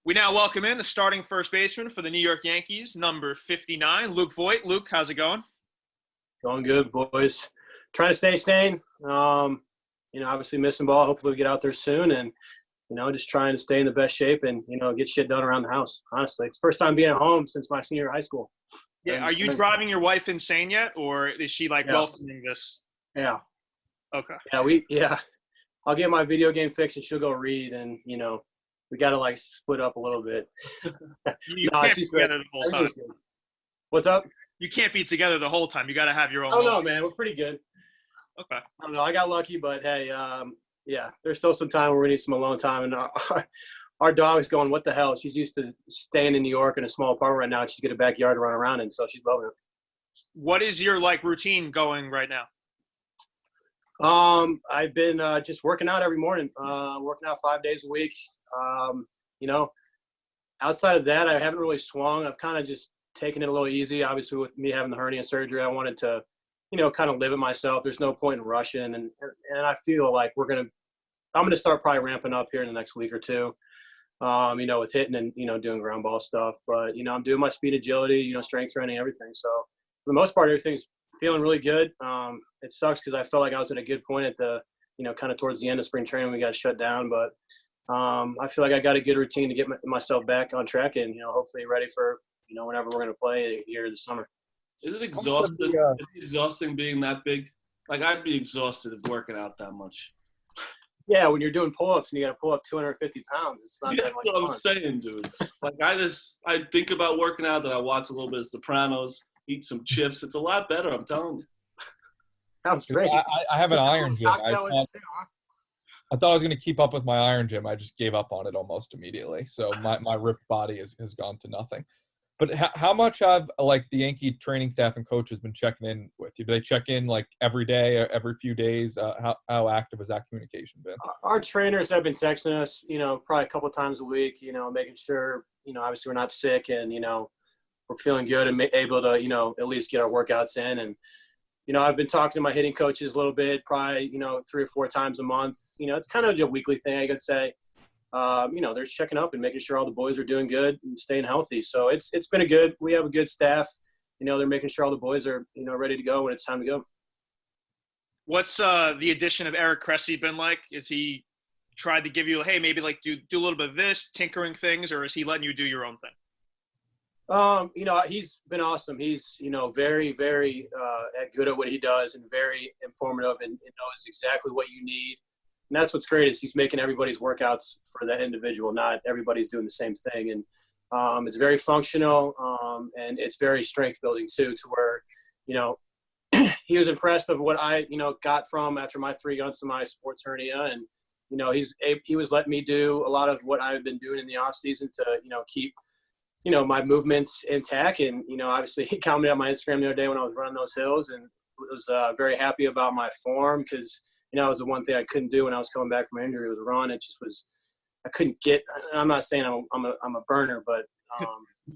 We now welcome in the starting first baseman for the New York Yankees, number 59, Luke Voit. Luke, how's it going? Going good, boys. Trying to stay sane. Obviously missing ball. Hopefully we get out there soon and, just trying to stay in the best shape and, get shit done around the house, honestly. It's first time being at home since my senior year of high school. Yeah, are you driving your wife insane yet, or is she, welcoming this? Yeah. Okay. I'll get my video game fixed and she'll go read and, we got to, split up a little bit. You can't be together the whole time. What's up? You can't be together the whole time. You got to have your own. Oh, no, man. We're pretty good. Okay. I don't know. I got lucky, but, hey, there's still some time where we need some alone time. And our dog's going, what the hell? She's used to staying in New York in a small apartment right now. And she's got a backyard to run around in, so she's loving it. What is your, routine going right now? I've been just working out every morning, working out 5 days a week. Outside of that, I haven't really swung. I've kind of just taken it a little easy. Obviously, with me having the hernia surgery, I wanted to, kind of live it myself. There's no point in rushing, and I feel like I'm gonna start probably ramping up here in the next week or two. With hitting and doing ground ball stuff. But I'm doing my speed, agility, strength training, everything. So for the most part, everything's feeling really good. It sucks because I felt like I was at a good point at the, kind of towards the end of spring training. We got shut down, but I feel like I got a good routine to get myself back on track and, hopefully ready for, whenever we're going to play here this summer. Is it exhausting? Is it exhausting being that big? I'd be exhausted of working out that much. Yeah, when you're doing pull-ups and you got to pull up 250 pounds, it's not that much That's what fun. I'm saying, dude. I think about working out, then I watch a little bit of Sopranos, eat some chips. It's a lot better, I'm telling you. Sounds great. I have an iron gym. I thought I was going to keep up with my iron gym. I just gave up on it almost immediately. So my ripped body has gone to nothing. But how much have the Yankee training staff and coaches been checking in with you? Do they check in every day, every few days? How active has that communication been? Our trainers have been texting us, probably a couple of times a week, making sure, obviously we're not sick and, we're feeling good and able to, at least get our workouts in. And, I've been talking to my hitting coaches a little bit, probably, 3 or 4 times a month. It's kind of a weekly thing, I could say. They're checking up and making sure all the boys are doing good and staying healthy. So it's been we have a good staff. They're making sure all the boys are, ready to go when it's time to go. What's the addition of Eric Cressy been like? Is he tried to give you, hey, maybe do a little bit of this, tinkering things, or is he letting you do your own thing? He's been awesome. He's, very, very good at what he does and very informative and knows exactly what you need. And that's what's great is he's making everybody's workouts for that individual. Not everybody's doing the same thing. And it's very functional and it's very strength building too, to where, he was impressed of what I, got from after my 3 months of my sports hernia. And, he was letting me do a lot of what I've been doing in the off season to, keep, my movements intact. And, obviously he commented on my Instagram the other day when I was running those hills and was very happy about my form because, it was the one thing I couldn't do when I was coming back from my injury was run. It just was, I couldn't get, I'm not saying I'm a burner, but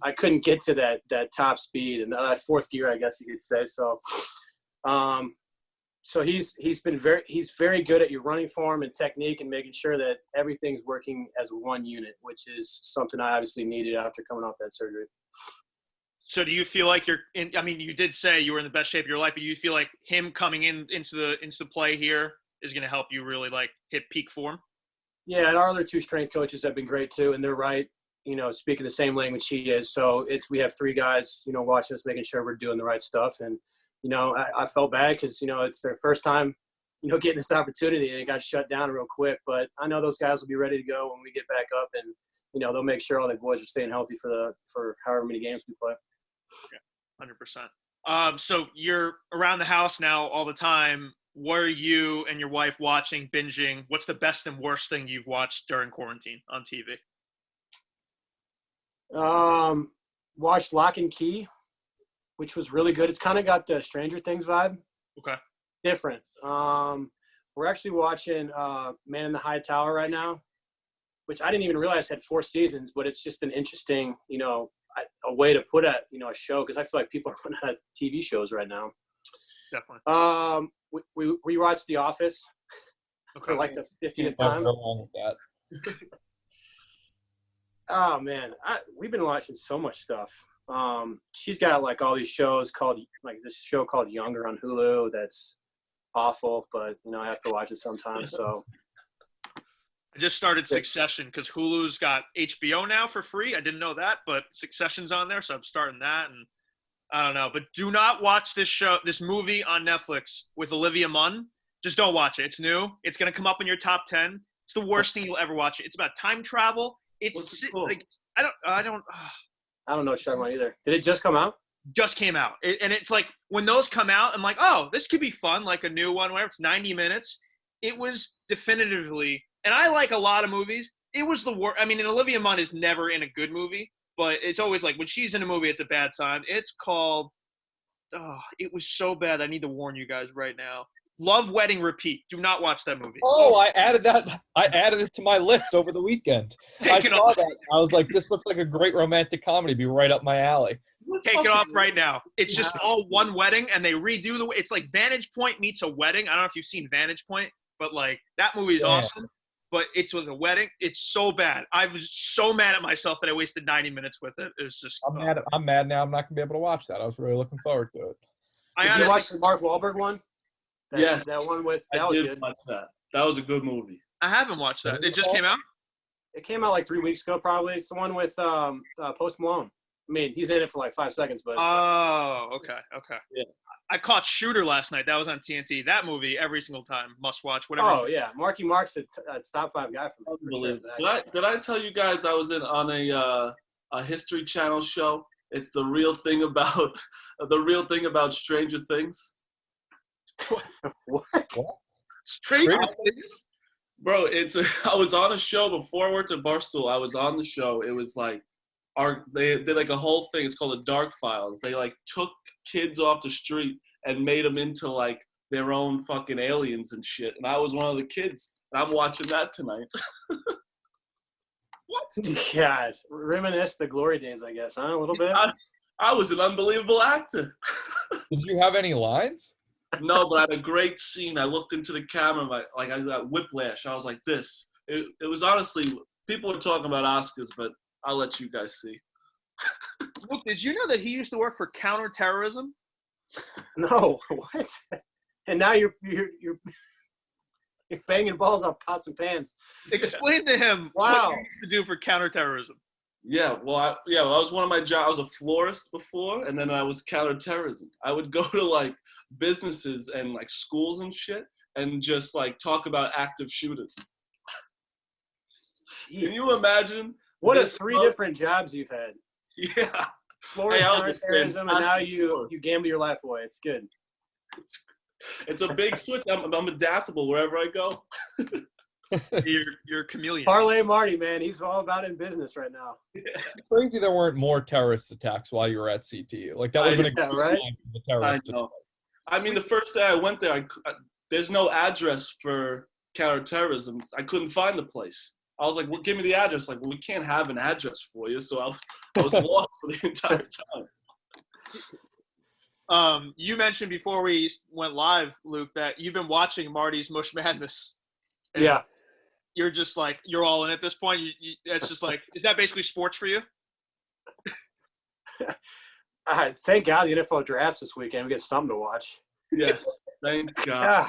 I couldn't get to that top speed and that 4th gear, I guess you could say. So, he's very good at your running form and technique and making sure that everything's working as one unit, which is something I obviously needed after coming off that surgery. So do you feel like you did say you were in the best shape of your life, but do you feel like him coming into the play here is going to help you really hit peak form? Yeah. And our other 2 strength coaches have been great too. And they're right, speaking the same language he is. So we have 3 guys, watching us, making sure we're doing the right stuff. And, I felt bad because, it's their first time, getting this opportunity and it got shut down real quick. But I know those guys will be ready to go when we get back up and, they'll make sure all the boys are staying healthy for however many games we play. Yeah, 100%. So you're around the house now all the time. What are you and your wife watching, binging? What's the best and worst thing you've watched during quarantine on TV? Watched Lock and Key, which was really good. It's kind of got the Stranger Things vibe. Okay. Different. We're actually watching Man in the High Tower right now, which I didn't even realize had 4 seasons, but it's just an interesting, a way to put a show because I feel like people are running out of TV shows right now. Definitely. We watched The Office for the 50th time. Go wrong with that. Oh man, we've been watching so much stuff. She's got like all these shows called like this show called Younger on Hulu. That's awful, but I have to watch it sometimes. So I just started Succession because Hulu's got HBO now for free. I didn't know that, but Succession's on there, so I'm starting that. And I don't know, but do not watch this movie on Netflix with Olivia Munn. Just don't watch it. It's new. It's gonna come up in your top 10. It's the worst thing you'll ever watch. It's about time travel. It's like I don't know what you're talking about either. Did it just come out? Just came out, and it's like when those come out, I'm like, oh, this could be fun, like a new one where it's 90 minutes. It was definitively, and I like a lot of movies. It was the worst. I mean, and Olivia Munn is never in a good movie, but it's always like when she's in a movie, it's a bad sign. It's called, it was so bad. I need to warn you guys right now. Love, Wedding, Repeat. Do not watch that movie. Oh, I added it to my list over the weekend. I saw that. I was like, this looks like a great romantic comedy. Be right up my alley. Take it off right now. It's just all one wedding, and they redo it's like Vantage Point meets a wedding. I don't know if you've seen Vantage Point, but like that movie is awesome. But it's with a wedding. It's so bad. I was so mad at myself that I wasted 90 minutes with it. It was just. I'm mad now. I'm not gonna be able to watch that. I was really looking forward to it. Did you watch the Mark Wahlberg one? That one with that was good. Watch that. That was a good movie. I haven't watched that. It just came out? It came out like 3 weeks ago, probably. It's the one with Post Malone. I mean, he's in it for like 5 seconds, but. Oh, okay. Yeah. I caught Shooter last night. That was on TNT. That movie, every single time, must watch. Whatever. Oh yeah, Marky Mark's a top 5 guy for sure. Did I tell you guys I was on a History Channel show? It's the real thing about Stranger Things. What? Stranger Things? Bro, I was on a show before I worked at Barstool. I was on the show. It was like they did like a whole thing. It's called the Dark Files. They like took kids off the street and made them into like their own fucking aliens and shit. And I was one of the kids. And I'm watching that tonight. What? God, reminisce the glory days, I guess, huh? A little bit. I was an unbelievable actor. Did you have any lines? No, but I had a great scene. I looked into the camera like I got whiplash. I was like this. It was honestly, people were talking about Oscars, but I'll let you guys see. Look, did you know that he used to work for counterterrorism? No, what? And now you're banging balls off pots and pans. Explain to him what you used to do for counterterrorism. Yeah, I was one of my jobs. I was a florist before, and then I was counterterrorism. I would go to like businesses and like schools and shit, and just like talk about active shooters. Jeez. Can you imagine? What are 3 different jobs you've had? Yeah. Florist, counterterrorism, and now you gamble your life away. It's good. It's a big switch. I'm adaptable wherever I go. You're a chameleon. Parlay Marty, man, he's all about in business right now. It's crazy there weren't more terrorist attacks while you were at CTU. Like that would have been a good right? time for the terrorists. I know. I mean, the first day I went there, there's no address for counterterrorism. I couldn't find the place. I was like, well, give me the address. Like, well, we can't have an address for you. So I was lost for the entire time. You mentioned before we went live, Luke, that you've been watching Marty's Mush Madness. Yeah. You're just like, you're all in at this point. It's just like, is that basically sports for you? Thank God the NFL drafts this weekend. We get something to watch. Yes, thank God.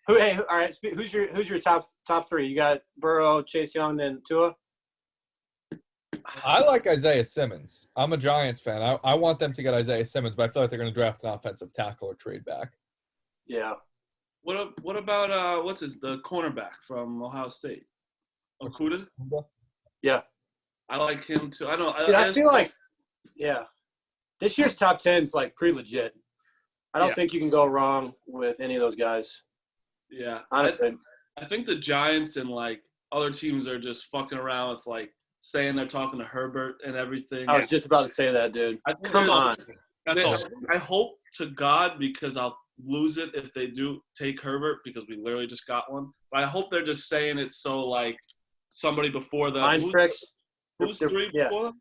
Hey, all right. Who's your top 3? You got Burrow, Chase Young, and Tua. I like Isaiah Simmons. I'm a Giants fan. I want them to get Isaiah Simmons, but I feel like they're going to draft an offensive tackle or trade back. Yeah. What about the cornerback from Ohio State? Okuda? Yeah. I like him too. I feel like this year's top 10 is like pretty legit. I don't think you can go wrong with any of those guys. Yeah. Honestly. I think the Giants and like other teams are just fucking around with like saying they're talking to Herbert and everything. I was just about to say that, dude. Come on. That's awesome. I hope to God, because I'll lose it if they do take Herbert, because we literally just got one. But I hope they're just saying it so like somebody before them. Mind tricks. Who's 3 before them?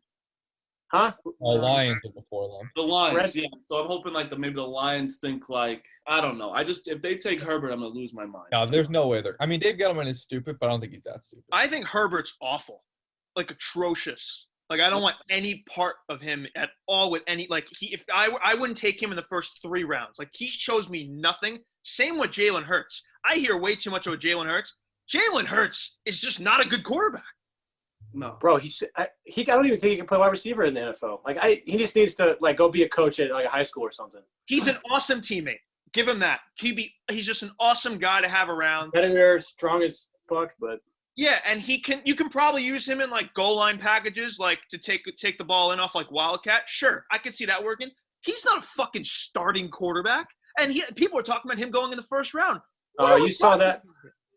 Huh? Lions are before them. The Lions, Reds. yeah. So I'm hoping like maybe the Lions think like, I don't know. If they take Herbert, I'm gonna lose my mind. No, there's no way I mean, Dave Gettleman is stupid, but I don't think he's that stupid. I think Herbert's awful. like atrocious. Like I don't want any part of him at all with any like if I wouldn't take him in the first 3 rounds. Like he shows me nothing. Same with Jalen Hurts. I hear way too much about Jalen Hurts. Jalen Hurts is just not a good quarterback. No, bro, I don't even think he can play wide receiver in the NFL. Like he just needs to like go be a coach at like a high school or something. He's an awesome teammate. Give him that. He's just an awesome guy to have around. Predator, strong as fuck, but yeah, and you can probably use him in like goal line packages, like to take the ball in off like Wildcat. Sure, I could see that working. He's not a fucking starting quarterback, and people are talking about him going in the first round. You saw that?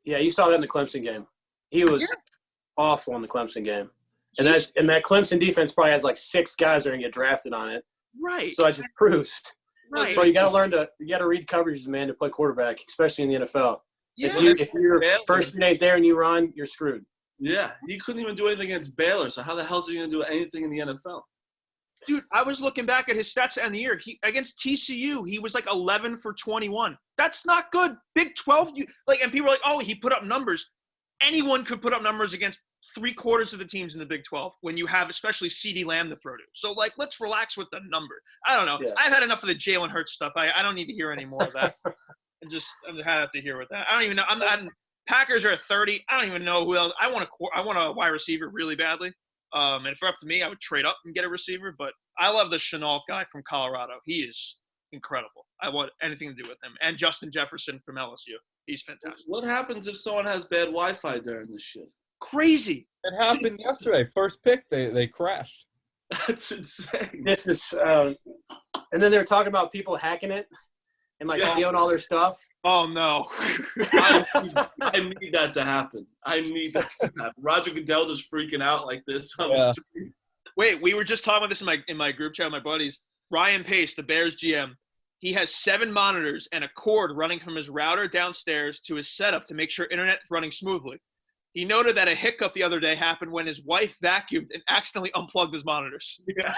Yeah, you saw that in the Clemson game. He was awful in the Clemson game, and that Clemson defense probably has like 6 guys that are gonna get drafted on it. Right. So it just proves. Right. So you got to read coverages, man, to play quarterback, especially in the NFL. Yeah. If your first read ain't there and you run, you're screwed. Yeah, he couldn't even do anything against Baylor. So how the hell is he going to do anything in the NFL? Dude, I was looking back at his stats at the end of the year. Against TCU, he was like 11 for 21. That's not good. Big 12, and people are like, oh, he put up numbers. Anyone could put up numbers against 3/4 of the teams in the Big 12 when you have especially CeeDee Lamb to throw to. So, like, let's relax with the number. I don't know. Yeah. I've had enough of the Jalen Hurts stuff. I don't need to hear any more of that. I'm had to hear with that. I don't even know. Packers are at 30. I don't even know who else. I want a wide receiver really badly. And if it were up to me, I would trade up and get a receiver. But I love the Chenault guy from Colorado. He is incredible. I want anything to do with him. And Justin Jefferson from LSU. He's fantastic. What happens if someone has bad Wi-Fi during this shit? Crazy. It happened yesterday. First pick, they crashed. That's insane. This is, and then they're talking about people hacking it and like stealing all their stuff. Oh no! I need that to happen. Roger Goodell just freaking out like this on the street. Wait, we were just talking about this in my group chat with my buddies. Ryan Pace, the Bears GM, he has 7 monitors and a cord running from his router downstairs to his setup to make sure internet is running smoothly. He noted that a hiccup the other day happened when his wife vacuumed and accidentally unplugged his monitors. Yeah.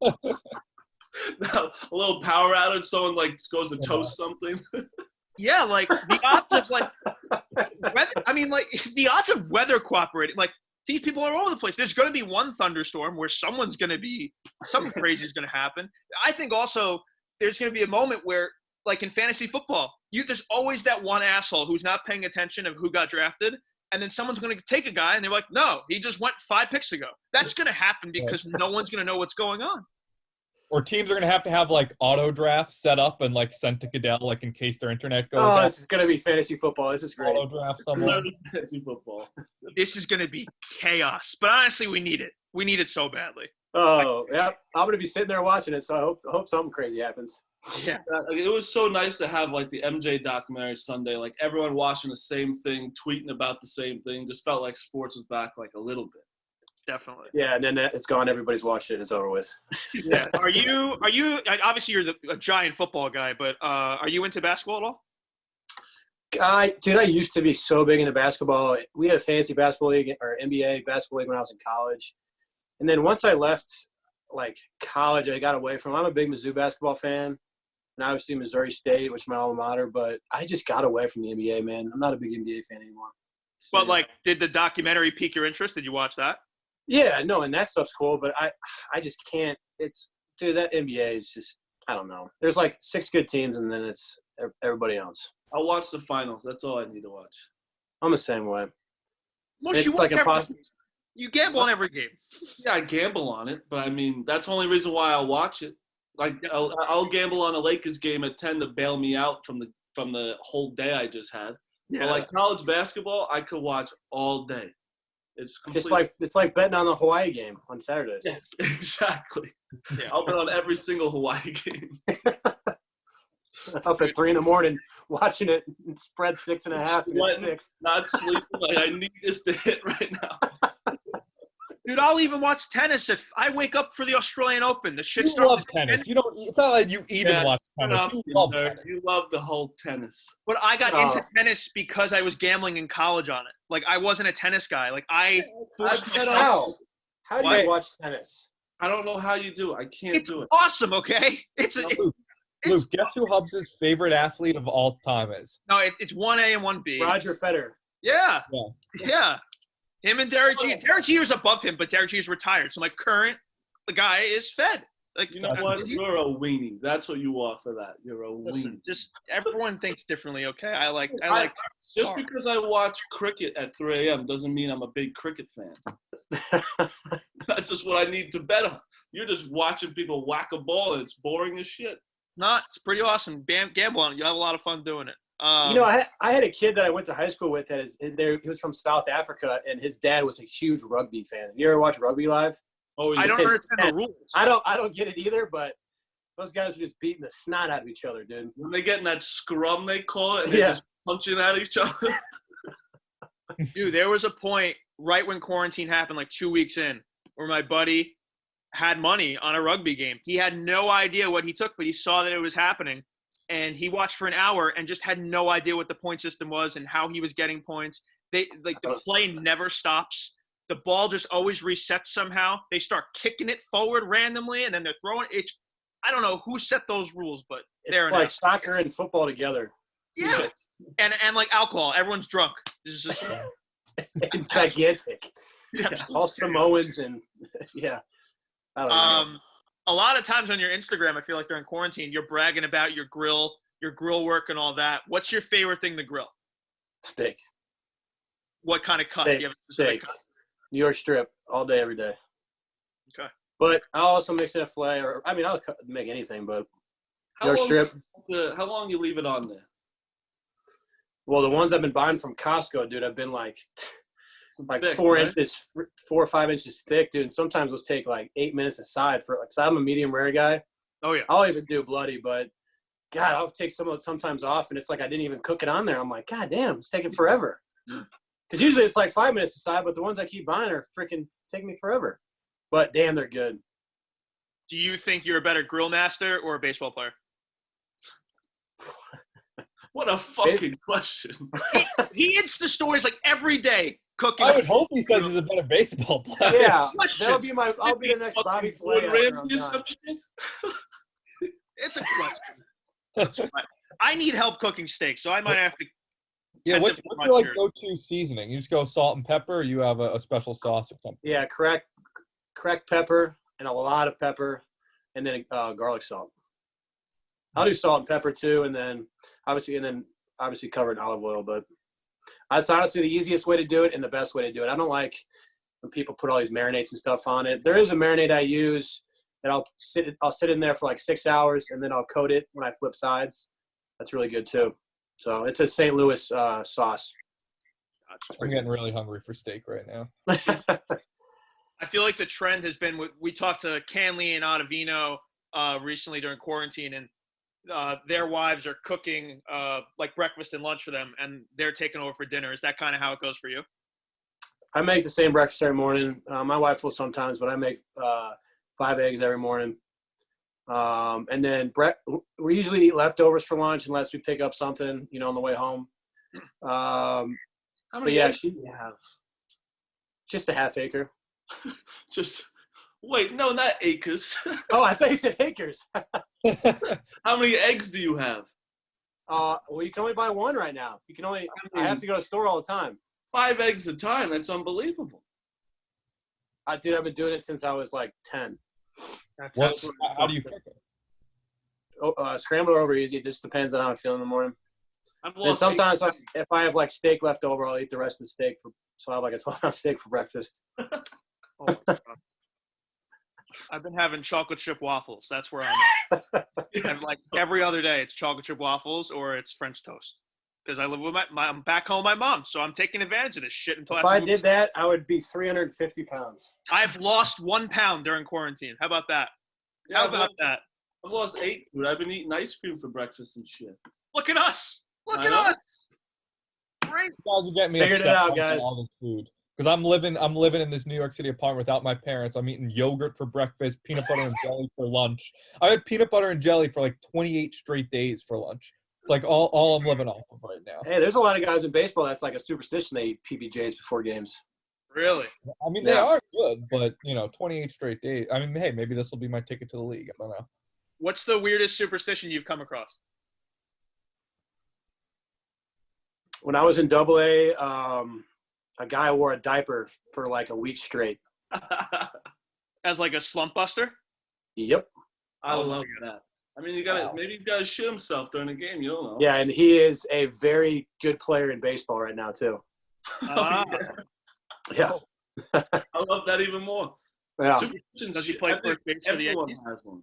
A little power outage, someone like goes to toast something. Yeah, like the odds of like weather, the odds of weather cooperating, like these people are all over the place. There's going to be one thunderstorm where something crazy is going to happen. I think also there's going to be a moment where, like in fantasy football, there's always that one asshole who's not paying attention of who got drafted. And then someone's going to take a guy and they're like, no, he just went 5 picks ago. That's going to happen because no one's going to know what's going on. Or teams are going to have like auto drafts set up and like sent to Goodell, like in case their internet goes out. This is going to be fantasy football. This is great. Auto draft someone. Fantasy football. This is going to be chaos. But honestly, we need it. We need it so badly. Oh, yeah. I'm going to be sitting there watching it, so I hope something crazy happens. Yeah. It was so nice to have like the MJ documentary Sunday, like everyone watching the same thing, tweeting about the same thing. Just felt like sports was back like a little bit. Definitely. Yeah, and then it's gone. Everybody's watched it. It's over with. Yeah. Are you obviously you're a giant football guy, but are you into basketball at all? I used to be so big into basketball. We had a fantasy basketball league or NBA basketball league when I was in college. And then once I left like college, I got away from it. I'm a big Mizzou basketball fan. And obviously Missouri State, which is my alma mater, but I just got away from the NBA, man. I'm not a big NBA fan anymore. But like, did the documentary pique your interest? Did you watch that? Yeah, no, and that stuff's cool, but I just can't. That NBA is just, I don't know. There's like 6 good teams, and then it's everybody else. I'll watch the finals. That's all I need to watch. I'm the same way. Well, you gamble on every game. Yeah, I gamble on it, but I mean, that's the only reason why I'll watch it. Like, I'll gamble on a Lakers game at 10 to bail me out from the whole day I just had. Yeah. But like college basketball, I could watch all day. It's like betting on the Hawaii game on Saturdays. Yes, exactly. Yeah. I'll bet on every single Hawaii game. Up at 3 a.m. watching it and spread 6.5. Not sleeping. Like, I need this to hit right now. Dude, I'll even watch tennis if I wake up for the Australian Open. The shit you starts. Love tennis. You don't. It's not like you even watch tennis. You love tennis. You love the whole tennis. But I got into tennis because I was gambling in college on it. Like I wasn't a tennis guy. Like I. How do you watch tennis? I don't know how you do it. I can't do it. Awesome. Okay. Luke, guess who Hubs' favorite athlete of all time is? No, it's 1A and 1B. Roger Federer. Yeah. Him and Derek Jeter. Derek Jeter's above him, but Derek Jeter's retired. So my current, the guy is fed. Like, You know what? You're a weenie. That's what you are for that. You're a listen, weenie. just everyone thinks differently, okay? I like. Just because I watch cricket at 3 a.m. doesn't mean I'm a big cricket fan. That's just what I need to bet on. You're just watching people whack a ball, and it's boring as shit. It's not. It's pretty awesome. Gamble on it. You have a lot of fun doing it. I had a kid that I went to high school with that he was from South Africa, and his dad was a huge rugby fan. You ever watch rugby live? Oh, I don't understand the rules. I don't get it either, but those guys were just beating the snot out of each other, dude. When they get in that scrum, they call it, and they're just punching at each other. Dude, there was a point right when quarantine happened, like 2 weeks in, where my buddy had money on a rugby game. He had no idea what he took, but he saw that it was happening. And he watched for an hour and just had no idea what the point system was and how he was getting points. The play never stops. The ball just always resets somehow. They start kicking it forward randomly, and then they're throwing it. I don't know who set those rules, but they're like soccer and football together. Yeah, and like alcohol. Everyone's drunk. This is just gigantic. Yeah. All Samoans and yeah. I don't know. A lot of times on your Instagram, I feel like during quarantine, you're bragging about your grill work and all that. What's your favorite thing to grill? Steak. What kind of cut? Steak. Do you have a specific cut? New York strip all day, every day. Okay. But I'll also mix in a filet, I'll make anything, but New York strip. How long you leave it on there? Well, the ones I've been buying from Costco, dude, have been like thick, 4 inches, 4 or 5 inches thick, dude. And sometimes those take like 8 minutes aside because I'm a medium rare guy. Oh yeah. I'll even do bloody, but God, I'll take sometimes off, and it's like I didn't even cook it on there. I'm like, God damn, it's taking forever. Because usually it's like 5 minutes aside, but the ones I keep buying are freaking taking me forever. But damn, they're good. Do you think you're a better grill master or a baseball player? What a fucking question. He hits the stories like every day cooking. I would hope he says he's a better baseball player. Yeah, I'll be the next Bobby Flay. It's a question. I need help cooking steak, so I might have to. Yeah, what's your like go-to seasoning? You just go salt and pepper, or you have a special sauce or something? Yeah, correct pepper and a lot of pepper, and then garlic salt. I'll do salt and pepper too, and then obviously cover in olive oil. But that's honestly the easiest way to do it and the best way to do it. I don't like when people put all these marinades and stuff on it. There is a marinade I use that I'll sit in there for like 6 hours, and then I'll coat it when I flip sides. That's really good too. So it's a St. Louis sauce. I'm getting really hungry for steak right now. I feel like the trend has been we talked to Canley and Ottavino recently during quarantine, and their wives are cooking like breakfast and lunch for them, and they're taking over for dinner. Is that kind of how it goes for you? I make the same breakfast every morning. My wife will sometimes, but I make 5 eggs every morning. And then we usually eat leftovers for lunch unless we pick up something, on the way home. How many eggs do you have? Just a half acre. Wait, no, not acres. Oh, I thought you said acres. How many eggs do you have? Well, you can only buy one right now. I have to go to the store all the time. 5 eggs a time. That's unbelievable. I've been doing it since I was like 10. How do you cook it? Scramble or over easy. It just depends on how I feel in the morning. And sometimes if I have like steak left over, I'll eat the rest of the steak so I have like a 12-ounce steak for breakfast. I've been having chocolate chip waffles. That's where I'm at. And like every other day, it's chocolate chip waffles or it's French toast. Because I live with I'm back home with my mom, so I'm taking advantage of this shit until if I did that, I would be 350 pounds. I've lost 1 pound during quarantine. How about that? Yeah, How about that? I've lost 8, dude. I've been eating ice cream for breakfast and shit. Look at us. Look at us. Great. You guys are getting me Figured it out, guys. All this food. Because I'm living in this New York City apartment without my parents. I'm eating yogurt for breakfast, peanut butter and jelly for lunch. I had peanut butter and jelly for like 28 straight days for lunch. It's like all I'm living off of right now. Hey, there's a lot of guys in baseball that's like a superstition. They eat PBJs before games. Really? I mean, they are good, but 28 straight days. I mean, hey, maybe this will be my ticket to the league. I don't know. What's the weirdest superstition you've come across? When I was in AA, a guy wore a diaper for like a week straight. As like a slump buster? Yep. I love that. I mean, maybe you gotta shit himself during the game. You don't know. Yeah, and he is a very good player in baseball right now too. Ah. Yeah. I love that even more. Yeah. Does he play first base for the Yankees? Has one.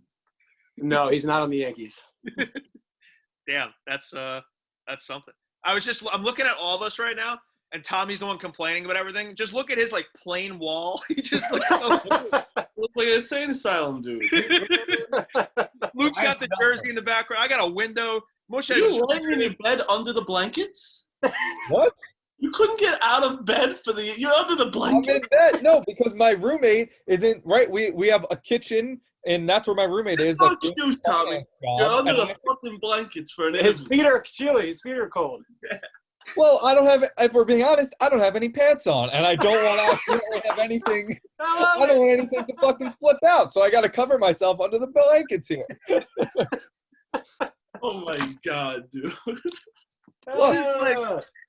No, he's not on the Yankees. Damn, that's something. I'm looking at all of us right now, and Tommy's the one complaining about everything. Just look at his like plain wall. He just looks like an insane asylum, dude. Luke's got the jersey in the background. I got a window. Moshe, are you laying in your bed under the blankets? What? You couldn't get out of bed you're under the blanket? I'm in bed. No, because my roommate isn't, right? We have a kitchen, and that's where my roommate is. No excuse, Tommy. You're under the fucking blankets for an His feet are chilly. His feet are cold. Well, I don't have, if we're being honest, I don't have any pants on, and I don't want to accidentally have anything. I don't want anything to fucking slip out, so I got to cover myself under the blankets here. Oh my god, dude.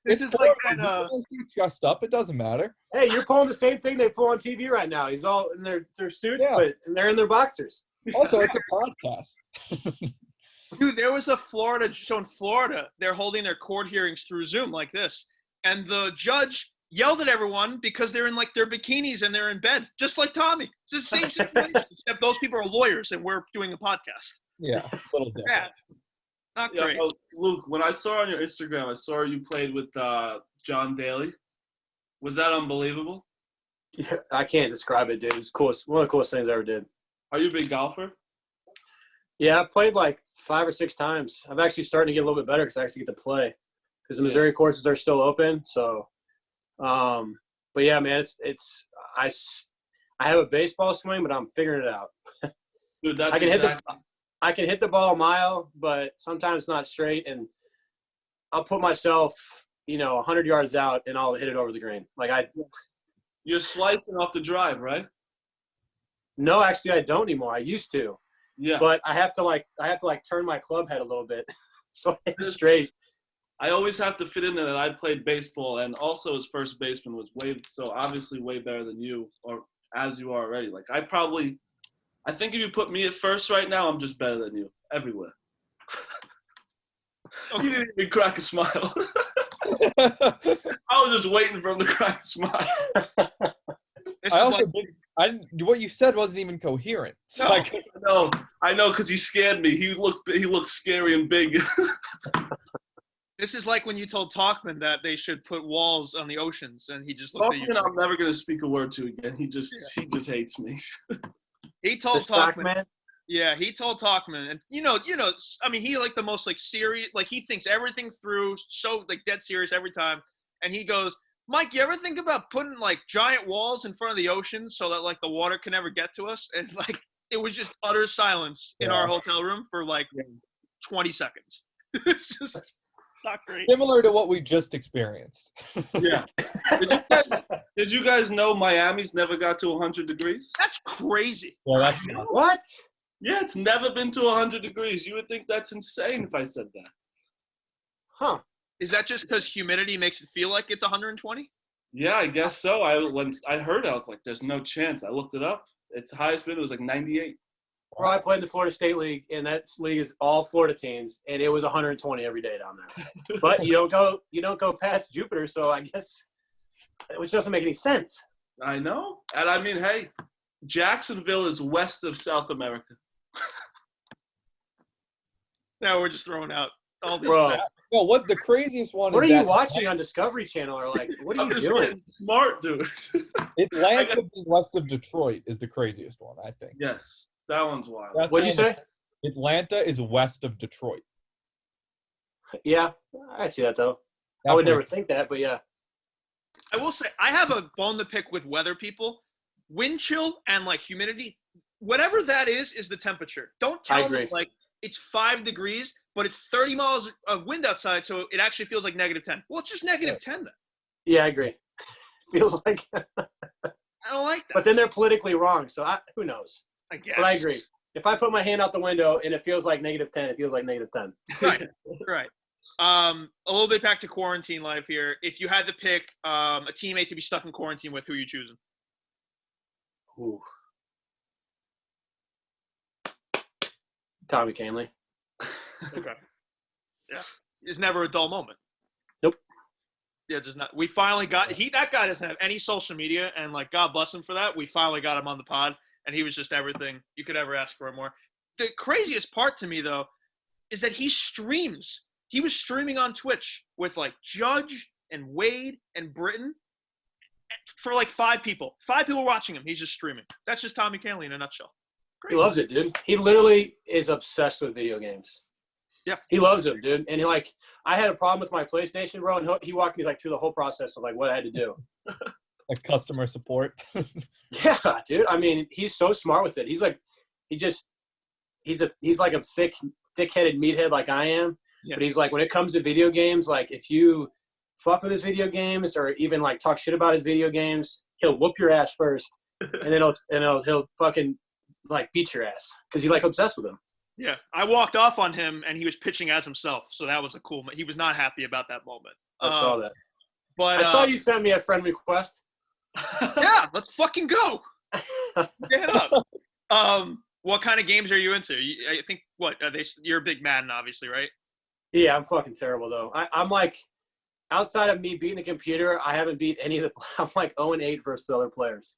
This is like kind of dressed up. It doesn't matter. Hey, you're pulling the same thing they pull on TV right now. He's all in their suits, but they're in their boxers. Also, it's a podcast. Dude, there was a Florida. So in Florida, they're holding their court hearings through Zoom like this, and the judge yelled at everyone because they're in like their bikinis and they're in bed, just like Tommy. It's the same situation, except those people are lawyers and we're doing a podcast. Yeah, a little different. Bad. Not great. Oh, Luke, when I saw on your Instagram, I saw you played with John Daly. Was that unbelievable? Yeah, I can't describe it, dude. It's cool. It's one of the coolest things I ever did. Are you a big golfer? Yeah, I've played like 5 or 6 times. I'm actually starting to get a little bit better because I actually get to play. Because the Missouri courses are still open. So, but yeah, man, I have a baseball swing, but I'm figuring it out. Dude, that's I can hit the ball a mile, but sometimes it's not straight, and I'll put myself, 100 yards out, and I'll hit it over the green. You're slicing off the drive, right? No, actually, I don't anymore. I used to. Yeah. But I have to turn my club head a little bit so I hit it straight. I always have to fit in there that I played baseball, and also as first baseman was obviously way better than you, or as you are already. Like I think if you put me at first right now, I'm just better than you everywhere. He didn't even crack a smile. I was just waiting for him to crack a smile. What you said wasn't even coherent. So no, I know, because he scared me. He looked scary and big. This is like when you told Talkman that they should put walls on the oceans, and he just looked at you. I'm never going to speak a word to again. He just hates me. He told Talkman. Yeah, he told Talkman, and I mean, he like the most like serious, like he thinks everything through, so like dead serious every time. And he goes, Mike, you ever think about putting like giant walls in front of the ocean so that like the water can never get to us? And like it was just utter silence in our hotel room for like 20 seconds. It's just not great. Similar to what we just experienced. Yeah. Did you guys know Miami's never got to 100 degrees? That's crazy. Yeah, what? Yeah, it's never been to 100 degrees. You would think that's insane if I said that. Huh. Is that just because humidity makes it feel like it's 120? Yeah, I guess so. When I heard it, I was like, there's no chance. I looked it up. Its highest bid was like 98. Bro, I played in the Florida State League, and that league is all Florida teams, and it was 120 every day down there. But you don't go past Jupiter, so I guess which doesn't make any sense. I know. And I mean, hey, Jacksonville is west of South America. Now we're just throwing out all these. Bro. No, what the craziest one what is are you watching on Discovery Channel? Or like, what are you doing? Smart, dude. Atlanta being west of Detroit is the craziest one, I think. Yes, that one's wild. What'd you say? Atlanta is west of Detroit. Yeah, I see that though. I would never think that, but yeah. I will say I have a bone to pick with weather people. Wind chill and like humidity, whatever that is the temperature. Don't tell me like it's 5 degrees, but it's 30 miles of wind outside, so it actually feels like -10. Well, it's just -10 then. Yeah, I agree. Feels like I don't like that. But then they're politically wrong, so who knows? I guess. But I agree. If I put my hand out the window and it feels like -10, it feels like -10. Right. A little bit back to quarantine life here. If you had to pick a teammate to be stuck in quarantine with, who are you choosing? Ooh. Tommy Canley. Okay. Yeah. It's never a dull moment. Nope. Yeah, just not. We finally got that guy doesn't have any social media, and like God bless him for that. We finally got him on the pod, and he was just everything you could ever ask for more. The craziest part to me though is that he streams. He was streaming on Twitch with like Judge and Wade and Britton for like 5 people. 5 people watching him. He's just streaming. That's just Tommy Canley in a nutshell. Crazy. He loves it, dude. He literally is obsessed with video games. Yeah. He loves them, dude. And I had a problem with my PlayStation, bro, and he walked me like through the whole process of like what I had to do. Like customer support. Yeah, dude. I mean, he's so smart with it. He's like a thick-headed meathead like I am. Yeah. But he's like, when it comes to video games, like if you fuck with his video games or even like talk shit about his video games, he'll whoop your ass first, and then he'll fucking like beat your ass because he's like obsessed with him. Yeah, I walked off on him and he was pitching as himself, so that was a cool moment. He was not happy about that moment. I saw that. But I saw you send me a friend request. Yeah, let's fucking go. Get up. What kind of games are you into? I think you're a big Madden, obviously, right? Yeah, I'm fucking terrible though. I'm like, outside of me beating the computer, I haven't beat any of the. I'm like 0-8 versus the other players.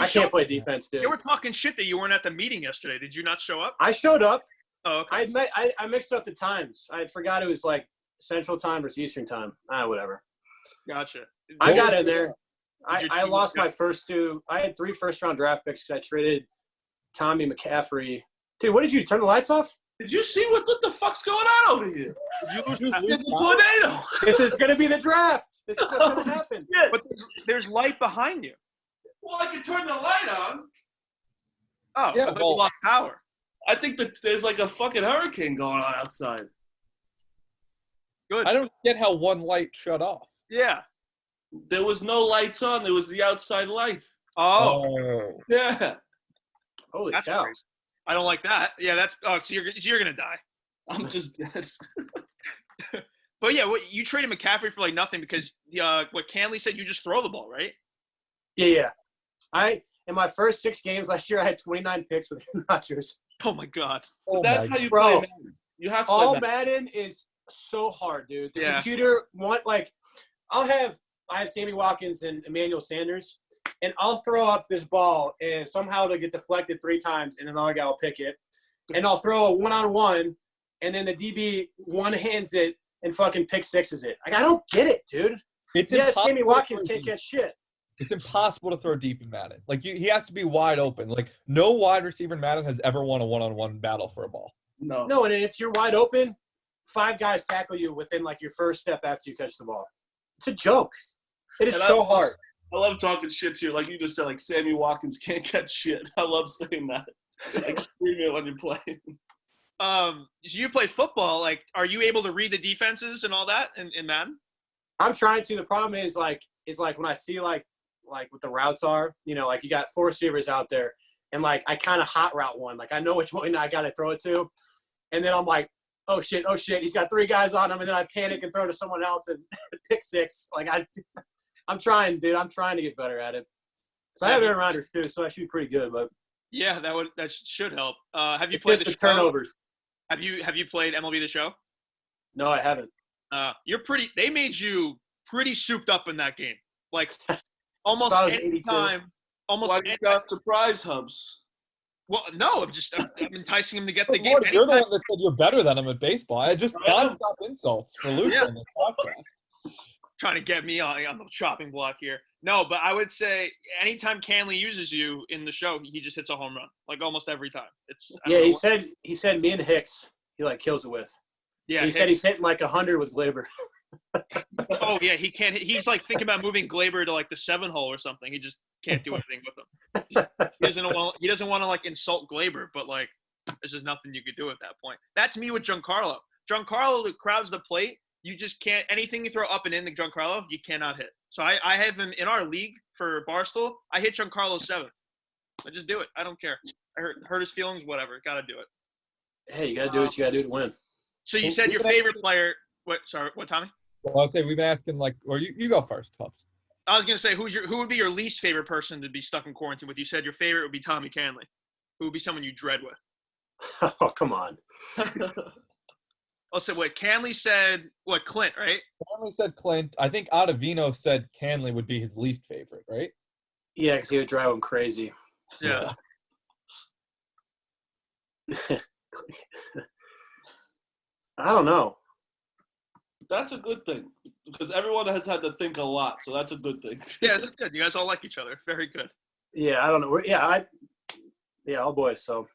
I can't play defense, dude. They were talking shit that you weren't at the meeting yesterday. Did you not show up? I showed up. Oh, okay. I mixed up the times. I forgot it was like Central Time versus Eastern Time. Whatever. Gotcha. I got in there. I lost my first 2. I had 3 first-round draft picks because I traded Tommy McCaffrey. Dude, what did you turn the lights off? Did you see what the fuck's going on over here? It's a tornado. This is going to be the draft. This is what's going to happen. Yeah. But there's light behind you. Well, I can turn the light on. Oh, yeah, but you lost power. I think that there's like a fucking hurricane going on outside. Good. I don't get how one light shut off. Yeah. There was no lights on. There was the outside light. Oh. Yeah. Holy cow. Crazy. I don't like that. Yeah, that's – so you're going to die. I'm just – But, yeah, you traded McCaffrey for, like, nothing because what Canley said, you just throw the ball, right? Yeah. In my first 6 games last year, I had 29 picks with Aaron Rodgers. Oh, my God. That's how you play Madden. You have to all Madden is so hard, dude. The computer I have Sammy Watkins and Emmanuel Sanders, and I'll throw up this ball, and somehow it'll get deflected 3 times, and another guy will pick it. And I'll throw a one-on-one, and then the DB one-hands it and fucking pick sixes it. Like, I don't get it, dude. Sammy Watkins can't catch shit. It's impossible to throw deep in Madden. Like, he has to be wide open. Like, no wide receiver in Madden has ever won a one-on-one battle for a ball. No, and if you're wide open, 5 guys tackle you within, like, your first step after you catch the ball. It's a joke. It is so hard. I love talking shit to you. Like you just said, like, Sammy Watkins can't catch shit. I love saying that. Like, scream it when you're playing. So you play football. Like, are you able to read the defenses and all that in Madden? I'm trying to. The problem is, like when I see, like what the routes are, like you got 4 receivers out there, and, like, I kind of hot route one. Like, I know which one I got to throw it to. And then I'm like, oh, shit, he's got 3 guys on him. And then I panic and throw to someone else and pick 6. Like, I'm trying, dude. I'm trying to get better at it. So I have Aaron Rodgers too, so I should be pretty good. But yeah, that should help. Have you played the show? Turnovers? Have you played MLB The Show? No, I haven't. They made you pretty souped up in that game. Like almost any time. Almost. Why you got surprise hubs? Well, no, I'm enticing him to get the game. You're the one that said you're better than him at baseball. I just nonstop insults for Luke on this podcast. Trying to get me on the chopping block here. No, but I would say anytime Canley uses you in the show, he just hits a home run, like almost every time. He said me and Hicks, he like kills it with. Yeah, he said he's hitting like 100 with Glaber. Oh yeah, he can't. He's like thinking about moving Glaber to like the 7 hole or something. He just can't do anything with him. He doesn't want to like insult Glaber, but like there's just nothing you could do at that point. That's me with Giancarlo. Giancarlo crowds the plate. You just can't – anything you throw up and in the Giancarlo, you cannot hit. So I have him in our league for Barstool. I hit Giancarlo 7th. I just do it. I don't care. I hurt his feelings, whatever. Got to do it. Hey, you got to do what you got to do to win. So you said your favorite player. What? Sorry, what, Tommy? Well, I'll say we've been asking or you go first, Tubbs. I was gonna say who would be your least favorite person to be stuck in quarantine with? You said your favorite would be Tommy Canley. Who would be someone you dread with? Oh, come on. Oh, so what? Canley said what? Clint, right? Canley said Clint. I think Ottavino said Canley would be his least favorite, right? Yeah, because he would drive him crazy. Yeah. I don't know. That's a good thing because everyone has had to think a lot, so that's a good thing. Yeah, that's good. You guys all like each other. Very good. Yeah, I don't know. All boys. So.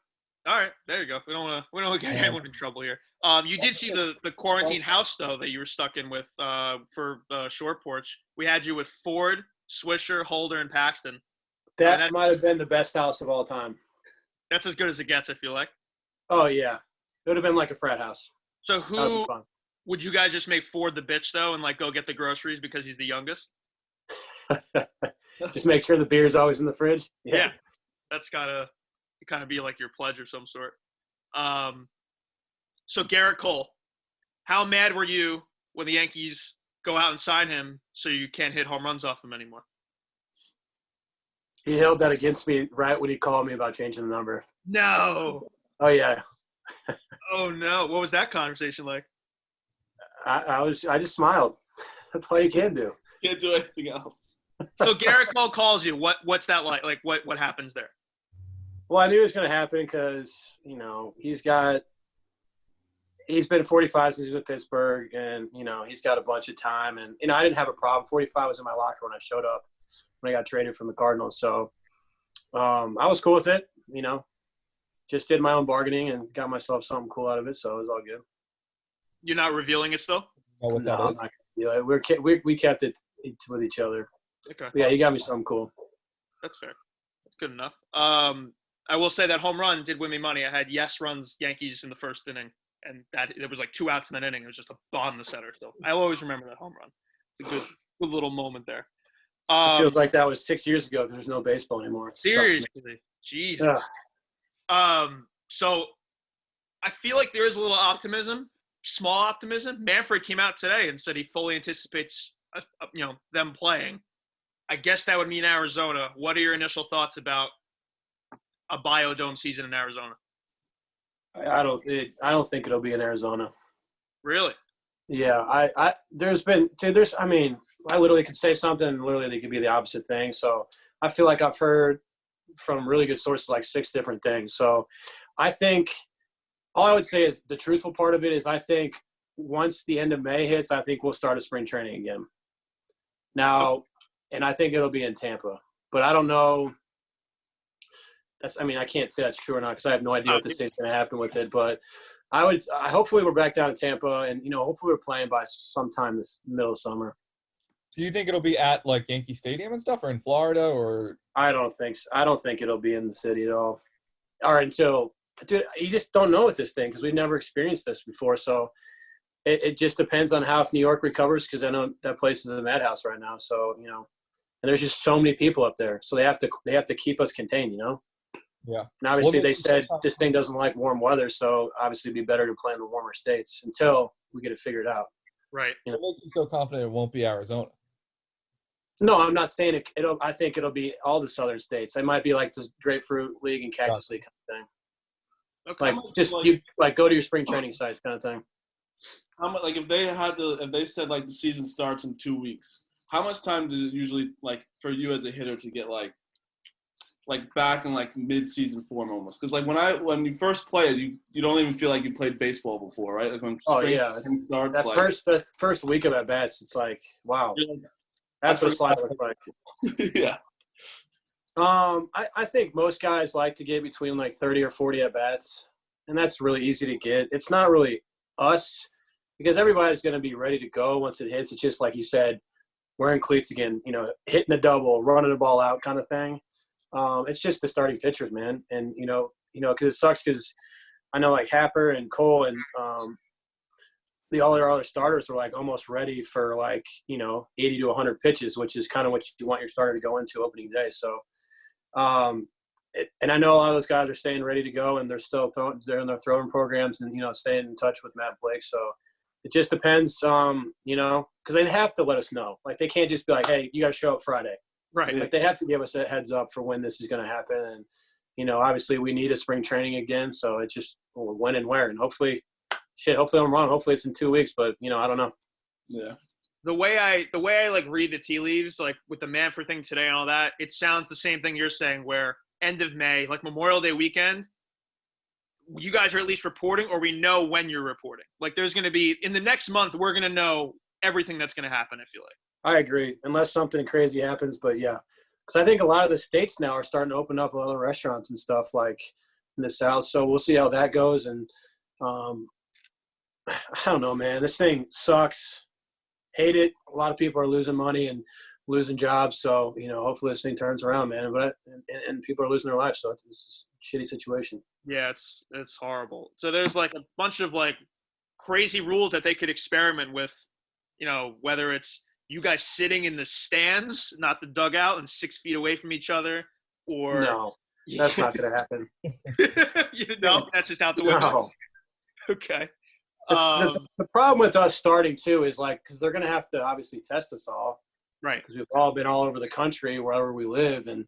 All right, there you go. We don't want to get anyone in trouble here. You did see the quarantine house though that you were stuck in with for the short porch. We had you with Ford, Swisher, Holder, and Paxton. That might have been the best house of all time. That's as good as it gets, I feel like. Oh yeah, it would have been like a frat house. So who would you guys just make Ford the bitch though, and like go get the groceries because he's the youngest? Just make sure the beer's always in the fridge. Yeah. That's gotta kind of be like your pledge of some sort. So Gerrit Cole, how mad were you when the Yankees go out and sign him so you can't hit home runs off him anymore? He held that against me right when he called me about changing the number. No. Oh yeah. Oh no. What was that conversation like? I just smiled. That's all you can do. Can't do anything else. So Gerrit Cole calls you. What's that like? Like what happens there? Well, I knew it was going to happen because, he's been 45 since he was with Pittsburgh, and, he's got a bunch of time. And, I didn't have a problem. 45 was in my locker when I showed up, when I got traded from the Cardinals. So I was cool with it, just did my own bargaining and got myself something cool out of it. So it was all good. You're not revealing it still? Oh, what that is? We kept it with each other. Okay. But yeah, he got me something cool. That's fair. That's good enough. I will say that home run did win me money. I had yes runs Yankees in the first inning, and that there was like 2 outs in that inning. It was just a bomb the center. So I always remember that home run. It's a good little moment there. It feels like that was 6 years ago because there's no baseball anymore. Seriously, Jesus. So I feel like there is a little optimism, small optimism. Manfred came out today and said he fully anticipates, them playing. I guess that would mean Arizona. What are your initial thoughts about a biodome season in Arizona? I don't think it'll be in Arizona. Really? Yeah, I literally could say something and literally it could be the opposite thing. So I feel like I've heard from really good sources like 6 different things. So I think all I would say is the truthful part of it is I think once the end of May hits, I think we'll start a spring training again. Now, and I think it'll be in Tampa, but I don't know. I can't say that's true or not because I have no idea what this thing's going to happen with it. But hopefully we're back down in Tampa, and hopefully we're playing by sometime this middle of summer. Do you think it'll be at like Yankee Stadium and stuff, or in Florida, or? I don't think so. I don't think it'll be in the city at all. Or until, dude, you just don't know with this thing because we've never experienced this before. So it just depends on how if New York recovers because I know that place is a madhouse right now. So and there's just so many people up there, so they have to keep us contained. Yeah. And obviously they said this thing doesn't like warm weather, so obviously it'd be better to play in the warmer states until we get it figured out. Right. What makes you so confident it won't be Arizona? No, I'm not saying it. I think it'll be all the southern states. It might be like the Grapefruit League and Cactus League kind of thing. Okay. You go to your spring training sites kind of thing. How much, if they said like the season starts in 2 weeks, how much time does it usually like for you as a hitter to get like back in like mid-season form almost? Because like when you first play it, you don't even feel like you played baseball before, right? Like when spring starts, the first week of at bats, it's like wow, that's what a slide looks like. Yeah. I think most guys like to get between like 30 or 40 at bats, and that's really easy to get. It's not really us because everybody's going to be ready to go once it hits. It's just like you said, wearing cleats again, hitting the double, running the ball out kind of thing. It's just the starting pitchers, man. And, because it sucks because I know like Happer and Cole and all their other starters were like almost ready for like, 80 to 100 pitches, which is kind of what you want your starter to go into opening day. So and I know a lot of those guys are staying ready to go, and they're still they're in their throwing programs and, staying in touch with Matt Blake. So it just depends, because they have to let us know. Like, they can't just be like, hey, you got to show up Friday. Right. Like, they have to give us a heads up for when this is going to happen. And, obviously we need a spring training again. So it's just when and where. And hopefully I'm wrong. Hopefully it's in 2 weeks, but, I don't know. Yeah. The way I like read the tea leaves, like with the Manfred thing today and all that, it sounds the same thing you're saying, where end of May, like Memorial Day weekend, you guys are at least reporting, or we know when you're reporting. Like, there's going to be, in the next month, we're going to know everything that's going to happen, I feel like. I agree, unless something crazy happens. But, yeah, because I think a lot of the states now are starting to open up other restaurants and stuff like in the South. So we'll see how that goes. And I don't know, man. This thing sucks. Hate it. A lot of people are losing money and losing jobs. So, hopefully this thing turns around, man. But and people are losing their lives. So it's a shitty situation. Yeah, it's horrible. So there's like a bunch of like crazy rules that they could experiment with, whether it's you guys sitting in the stands, not the dugout, and 6 feet away from each other, or no, that's not going to happen. No, that's just out the window. No. Okay. The problem with us starting too is like, because they're going to have to obviously test us all, right? Because we've all been all over the country, wherever we live, and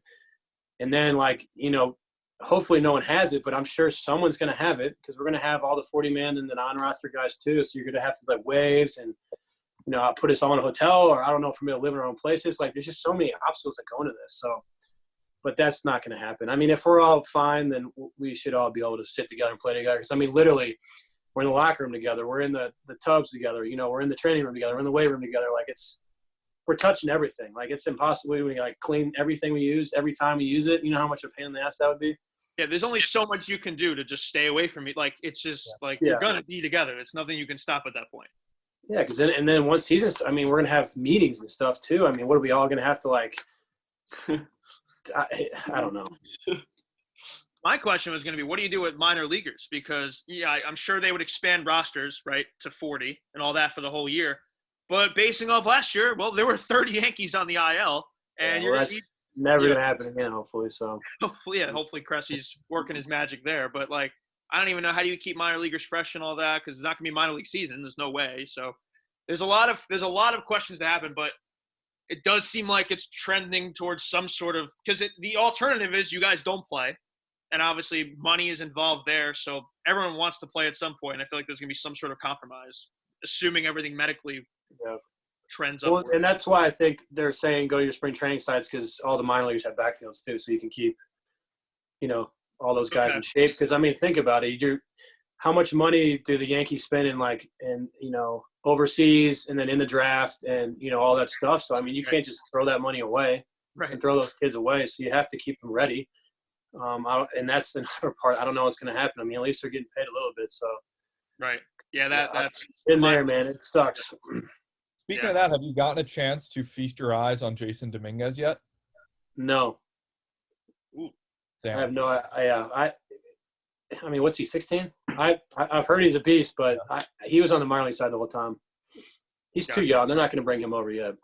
then like hopefully no one has it, but I'm sure someone's going to have it, because we're going to have all the 40-man and the non-roster guys too. So you're going to have to like waves and put us all in a hotel, or I don't know if we're going to live in our own places. Like, there's just so many obstacles that go into this. So, but that's not going to happen. I mean, if we're all fine, then we should all be able to sit together and play together. Because I mean, literally, we're in the locker room together. We're in the tubs together. We're in the training room together. We're in the weight room together. Like, we're touching everything. Like, it's impossible. We like clean everything we use every time we use it. You know how much a pain in the ass that would be? Yeah, there's only so much you can do to just stay away from it. Like, it's just you're going to be together. There's nothing you can stop at that point. Yeah, because then once seasons, I mean, we're going to have meetings and stuff too. I mean, what are we all going to have to like I don't know. My question was going to be, what do you do with minor leaguers? Because, I'm sure they would expand rosters, right, to 40 and all that for the whole year. But basing off last year, well, there were 30 Yankees on the IL. And that's never going to happen again, hopefully. So hopefully Cressy's working his magic there. But, like, I don't even know, how do you keep minor leaguers fresh and all that? Because it's not going to be minor league season. There's no way. So there's a lot of questions to happen. But it does seem like it's trending towards some sort of – because the alternative is you guys don't play. And obviously money is involved there. So everyone wants to play at some point. And I feel like there's going to be some sort of compromise, assuming everything medically trends up. Well, and that's why I think they're saying go to your spring training sites, because all the minor leaguers have backfields too. So you can keep, all those guys in shape. Because, I mean, think about it. How much money do the Yankees spend in overseas and then in the draft and, all that stuff. So, I mean, you can't just throw that money away and throw those kids away. So you have to keep them ready. And that's another part. I don't know what's going to happen. I mean, at least they're getting paid a little bit. So, right. Yeah, that's in there, man. It sucks. Speaking of that, have you gotten a chance to feast your eyes on Jason Dominguez yet? No. Ooh. Damn. I have no. I mean, what's he? 16? I've heard he's a beast, but he was on the minor league side the whole time. He's too young. They're not going to bring him over yet.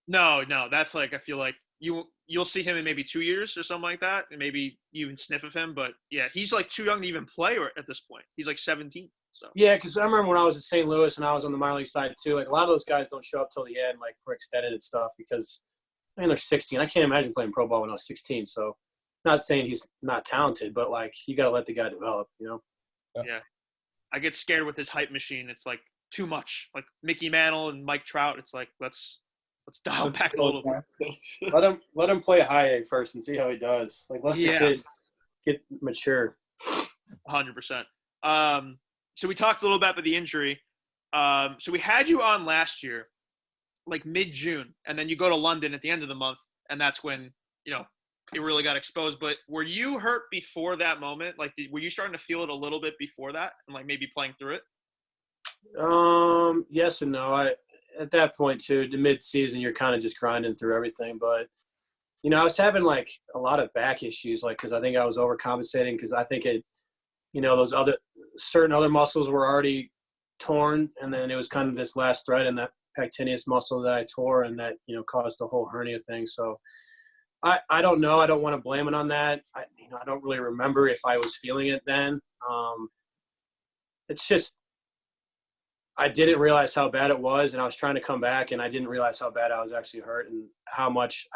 No. That's like, I feel like you'll see him in maybe 2 years or something like that, and maybe you even sniff of him. But yeah, he's like too young to even play at this point. He's like 17. So yeah, because I remember when I was at St. Louis and I was on the minor league side too. Like, a lot of those guys don't show up till the end, like for extended and stuff, because they're 16. I can't imagine playing pro ball when I was 16. So, not saying he's not talented, but like, you got to let the guy develop, Yeah, I get scared with his hype machine. It's like too much. Like Mickey Mantle and Mike Trout. It's like let's dial back a little bit. Let him play high A first and see how he does. Like, let the kid get mature. 100%. So we talked a little bit about the injury. So we had you on last year, like mid-June, and then you go to London at the end of the month, and that's when it really got exposed. But were you hurt before that moment? Like, were you starting to feel it a little bit before that, and like maybe playing through it? Yes and no. At that point too, the mid-season, you're kind of just grinding through everything. But I was having like a lot of back issues, like because I think I was overcompensating, because I think those certain other muscles were already torn, and then it was kind of this last thread in that pectineus muscle that I tore, and that caused the whole hernia thing. So I don't know. I don't want to blame it on that. I don't really remember if I was feeling it then. It's just I didn't realize how bad it was, and I was trying to come back, and I didn't realize how bad I was actually hurt and how much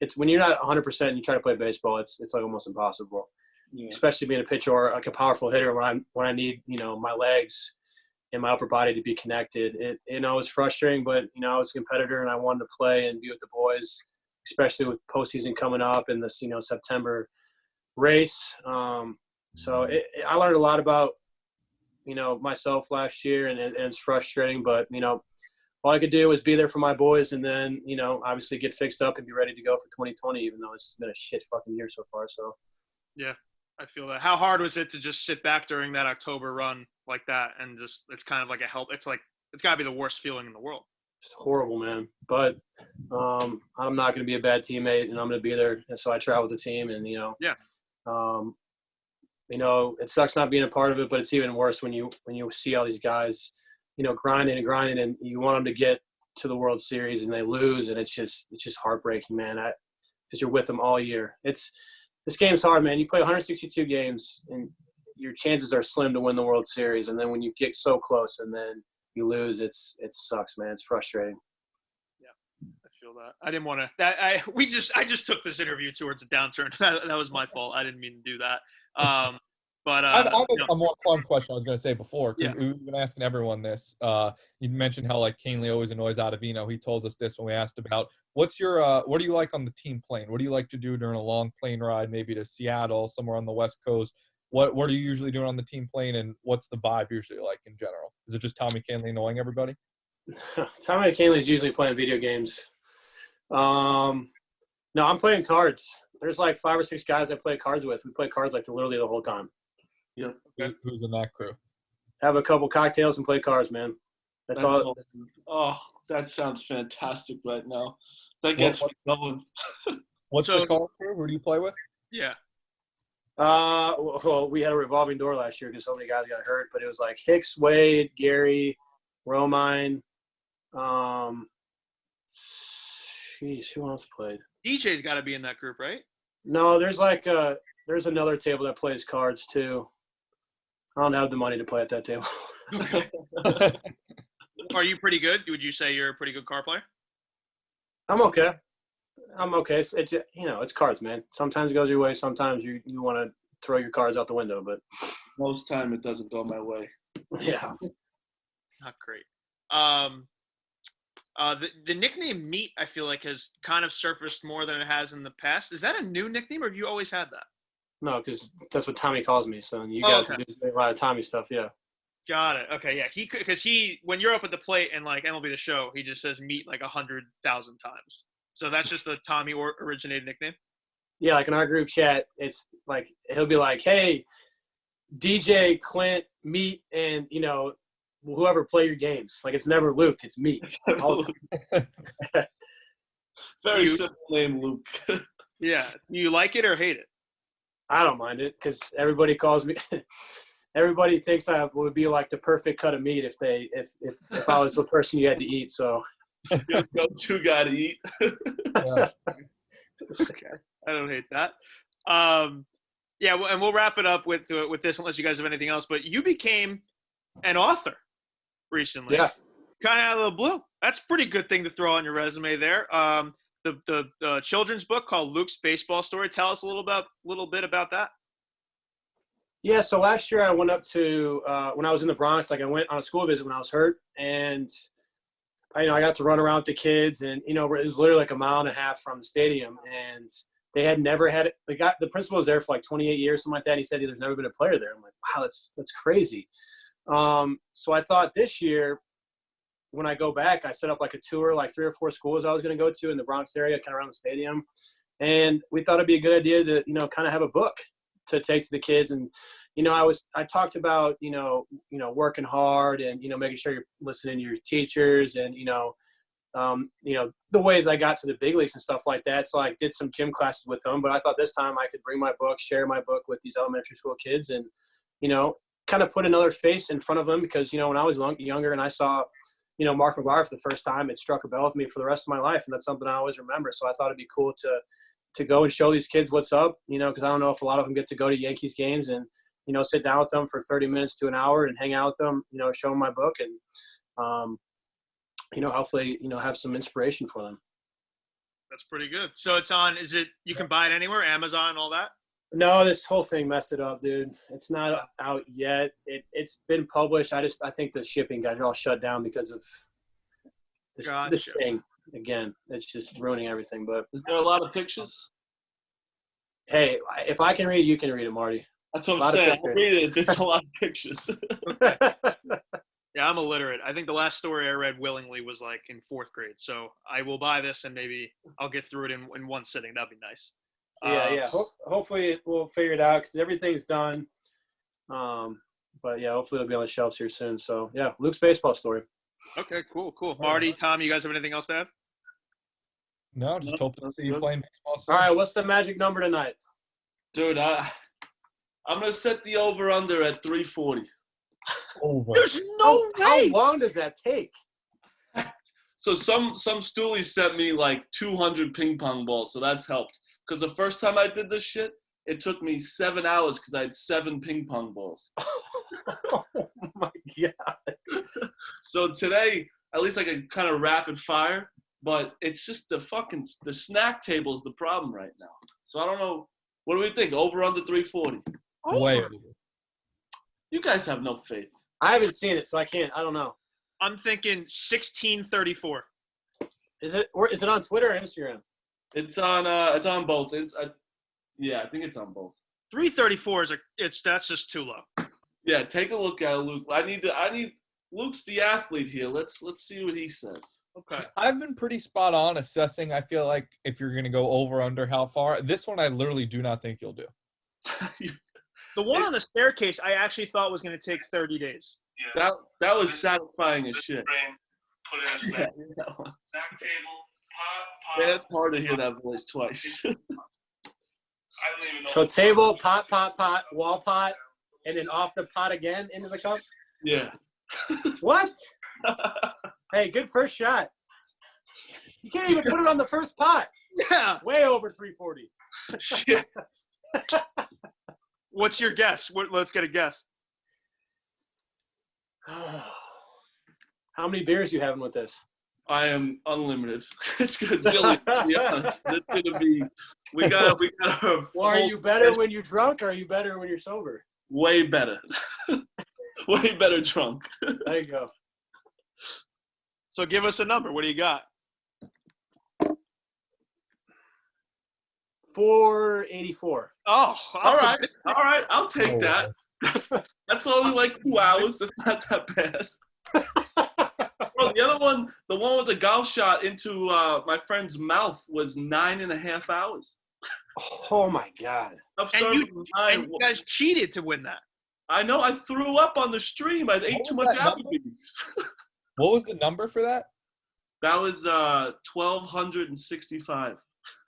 it's when you're not 100% and you try to play baseball, it's like almost impossible, especially being a pitcher or like a powerful hitter when I need, my legs and my upper body to be connected. It was frustrating, but, I was a competitor and I wanted to play and be with the boys, especially with postseason coming up in this, September race. So I learned a lot about, myself last year, and it's frustrating, but, all I could do was be there for my boys and then, obviously get fixed up and be ready to go for 2020, even though it's been a shit fucking year so far. So, yeah, I feel that. How hard was it to just sit back during that October run like that? And just, it's kind of like it's gotta be the worst feeling in the world. It's horrible, man. But I'm not going to be a bad teammate, and I'm going to be there. And so I travel with the team, and, yeah. It sucks not being a part of it, but it's even worse when you see all these guys, grinding, and you want them to get to the World Series and they lose, and it's just heartbreaking, man. Because you're with them all year. This game's hard, man. You play 162 games, and your chances are slim to win the World Series. And then when you get so close and then you lose, it sucks, man. It's frustrating. Yeah, I feel that. I didn't want to. I just took this interview towards a downturn. That was my fault. I didn't mean to do that. But I have a more fun question I was going to say before. Yeah. We've been asking everyone this. You mentioned how Canely always annoys Ottavino. He told us this when we asked about what do you like on the team plane? What do you like to do during a long plane ride, maybe to Seattle, somewhere on the West Coast? What are you usually doing on the team plane, and what's the vibe usually like in general? Is it just Tommy Canely annoying everybody? Tommy Canely is usually playing video games. No, I'm playing cards. There's like 5 or 6 guys I play cards with. We play cards literally the whole time. Yep. Okay. Who's in that crew? Have a couple cocktails and play cards, man. That's all. Oh, that sounds fantastic right now. That gets me going. What's the card crew? Who do you play with? Yeah. Well, we had a revolving door last year because so many guys got hurt, but it was like Hicks, Wade, Gary, Romine. Who else played? DJ's got to be in that group, right? No, there's there's another table that plays cards too. I don't have the money to play at that table. Are you pretty good? Would you say you're a pretty good card player? I'm okay. It's it's cards, man. Sometimes it goes your way. Sometimes you want to throw your cards out the window, but most time it doesn't go my way. Yeah. Not great. The nickname Meat, I feel like, has kind of surfaced more than it has in the past. Is that a new nickname, or have you always had that? No, because that's what Tommy calls me. So you guys do a lot of Tommy stuff, yeah. Got it. Okay, yeah. Because when you're up at the plate and MLB The Show, he just says Meat 100,000 times. So that's just a Tommy originated nickname. Yeah, like in our group chat, it's like he'll be like, "Hey, DJ, Clint, Meat, and whoever play your games." Like it's never Luke, it's Meat. Very simple name, Luke. Yeah. Do you like it or hate it? I don't mind it because everybody calls me. Everybody thinks I would be like the perfect cut of meat if I was the person you had to eat. So you're the go-to guy to eat. Yeah. Okay, I don't hate that. Yeah, and we'll wrap it up with this unless you guys have anything else. But you became an author recently. Yeah. Kind of out of the blue. That's a pretty good thing to throw on your resume there. The children's book called Luke's Baseball Story. Tell us a little bit about that. Yeah, so last year I went up to when I was in the Bronx. I went on a school visit when I was hurt, and I got to run around with the kids, and it was literally like a mile and a half from the stadium, and they had never had it. The principal was there for 28 years, something like that. And he said there's never been a player there. I'm like, wow, that's crazy. So I thought this year, when I go back, I set up a tour, 3 or 4 schools I was going to go to in the Bronx area, kind of around the stadium. And we thought it'd be a good idea to, kind of have a book to take to the kids. And, I talked about, working hard and, making sure you're listening to your teachers and, the ways I got to the big leagues and stuff like that. So I did some gym classes with them, but I thought this time I could bring my book, share my book with these elementary school kids and, kind of put another face in front of them because, when I was younger and I saw, Mark McGwire for the first time, it struck a bell with me for the rest of my life. And that's something I always remember. So I thought it'd be cool to, to go and show these kids what's up, because I don't know if a lot of them get to go to Yankees games and, sit down with them for 30 minutes to an hour and hang out with them, show them my book and, hopefully, have some inspiration for them. That's pretty good. So it's on, you can buy it anywhere, Amazon, all that? No, this whole thing messed it up, dude. It's not out yet. It's been published. I think the shipping guys are all shut down because of this thing. Again, it's just ruining everything. But is there a lot of pictures? Hey, if I can read, you can read it, Marty. That's what I'm saying. I'll read it if it's a lot of pictures. Yeah, I'm illiterate. I think the last story I read willingly was like in 4th grade. So I will buy this and maybe I'll get through it in one sitting. That'd be nice. Yeah. Hopefully we'll figure it out because everything's done. But yeah, hopefully it'll be on the shelves here soon. So yeah, Luke's baseball story. Okay, cool. Marty, Tom, you guys have anything else to add? No, just hope to see you playing baseball soon. All right, what's the magic number tonight? Dude, I'm gonna set the over/under at 340. Over. There's no way. How long does that take? So some stoolies sent me like 200 ping pong balls, so that's helped. Because the first time I did this shit, it took me 7 hours because I had 7 ping pong balls. Oh my God. So today, at least I can kind of rapid fire, but it's just the snack table is the problem right now. So I don't know. What do we think? Over under 340? Way over. You guys have no faith. I haven't seen it, so I don't know. I'm thinking 1634. Is it on Twitter or Instagram? It's on both. Yeah, I think it's on both. 334 that's just too low. Yeah, take a look at it, Luke. I need Luke's the athlete here. Let's see what he says. Okay. I've been pretty spot on assessing. I feel like if you're gonna go over under how far. This one I literally do not think you'll do. The one on the staircase I actually thought was going to take 30 days. Yeah. That was satisfying as shit. Put in a snack. Snack table, pot. Yeah, it's hard to hear that voice twice. I don't even know. So table, pot, wall pot, and then off the pot again into the cup? Yeah. What? Hey, good first shot. You can't even put it on the first pot. Yeah. Way over 340. Shit. What's your guess? Let's get a guess. How many beers you having with this? I am unlimited. It's gazillion. To be honest. It's gonna be. We got. Well, are you better when you're drunk, or are you better when you're sober? Way better. Way better drunk. There you go. So give us a number. What do you got? 484. Oh, all right. I'll take that. That's only like 2 hours. That's not that bad. Bro, the other one, the one with the golf shot into my friend's mouth, was 9.5 hours. Oh my God! And you guys cheated to win that. I know. I threw up on the stream. I ate too much Applebee's. What was the number for that? That was 1,265.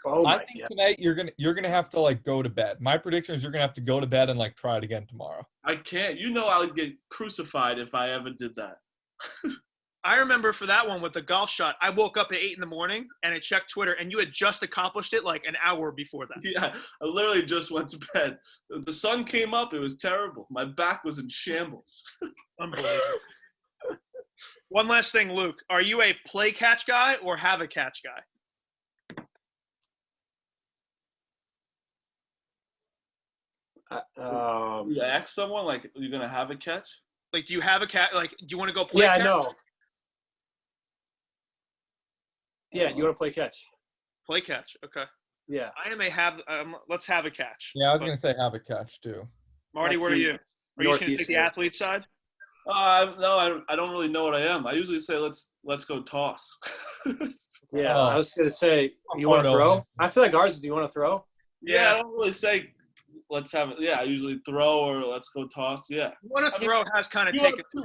Oh I my think God. tonight you're gonna have to like go to bed. My prediction is you're gonna have to go to bed and like try it again tomorrow. I can't. You know I'll get crucified if I ever did that. I remember for that one with the golf shot, I woke up at 8 in the morning and I checked Twitter, and you had just accomplished it like an hour before that. Yeah, I literally just went to bed. The sun came up. It was terrible. My back was in shambles. Unbelievable. One last thing, Luke. Are you a play catch guy or have a catch guy? You ask someone, like, you're going to have a catch? Like, do you have a catch? Like, do you want to go play Yeah, catch? no. Yeah, you want to play catch? Play catch. Okay. Yeah. I am let's have a catch. Yeah, I was gonna say have a catch too. Marty, Let's where are see. you? Are you just going to take the athlete side? No, I don't really know what I am. I usually say let's go toss. Yeah, Oh. I was going to say, you want to throw? man. I feel like ours is, do you want to throw? Yeah, I don't really say let's have it. Yeah, I usually throw or let's go toss. Yeah. You want to throw has kind of You have taken. two,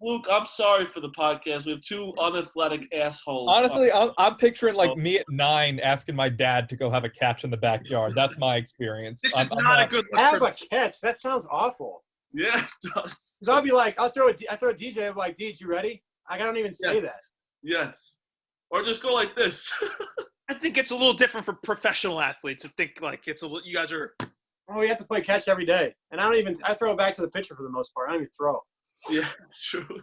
Luke, I'm sorry for the podcast. We have two unathletic assholes. Honestly, I'm picturing like me at 9 asking my dad to go have a catch in the backyard. That's my experience. This I'm is not a good look. Have for a catch. That sounds awful. Yeah, it does. Because I'll be like, I throw a DJ. I'm like, D, you ready? I don't even say that. Yes. Or just go like this. I think it's a little different for professional athletes. I think like you guys are. Oh, we have to play catch every day, and I throw it back to the pitcher for the most part. I don't even throw. Yeah, true.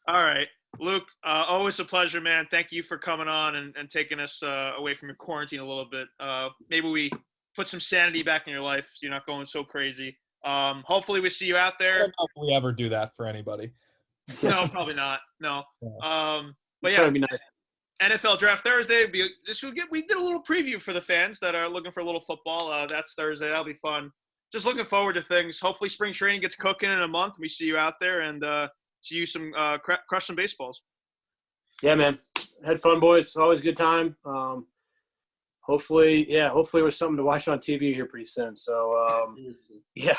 All right, Luke. Always a pleasure, man. Thank you for coming on and taking us away from your quarantine a little bit. Maybe we put some sanity back in your life. So you're not going so crazy. Hopefully, we see you out I there. don't know if we ever do that for anybody. No, probably not. No. But Just yeah, trying to be nice. NFL Draft Thursday. We did a little preview for the fans that are looking for a little football. That's Thursday. That'll be fun. Just looking forward to things. Hopefully, spring training gets cooking in a month. We see you out there and see you crush some baseballs. Yeah, man. Had fun, boys. Always a good time. Hopefully we're something to watch on TV here pretty soon. So, yeah.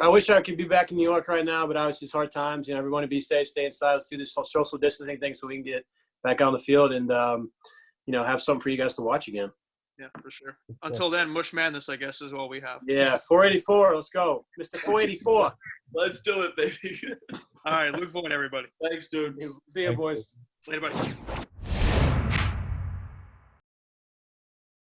I wish I could be back in New York right now, but obviously it's hard times. Everyone to be safe, stay inside. Let's do this whole social distancing thing so we can get back on the field and, have something for you guys to watch again. Yeah, for sure. Until then, Mush Madness, I guess, is all we have. Yeah, 484. Let's go. Mr. 484. Let's do it, baby. All right, Luke Voit, everybody. Thanks, dude. See you, boys. Later, buddy.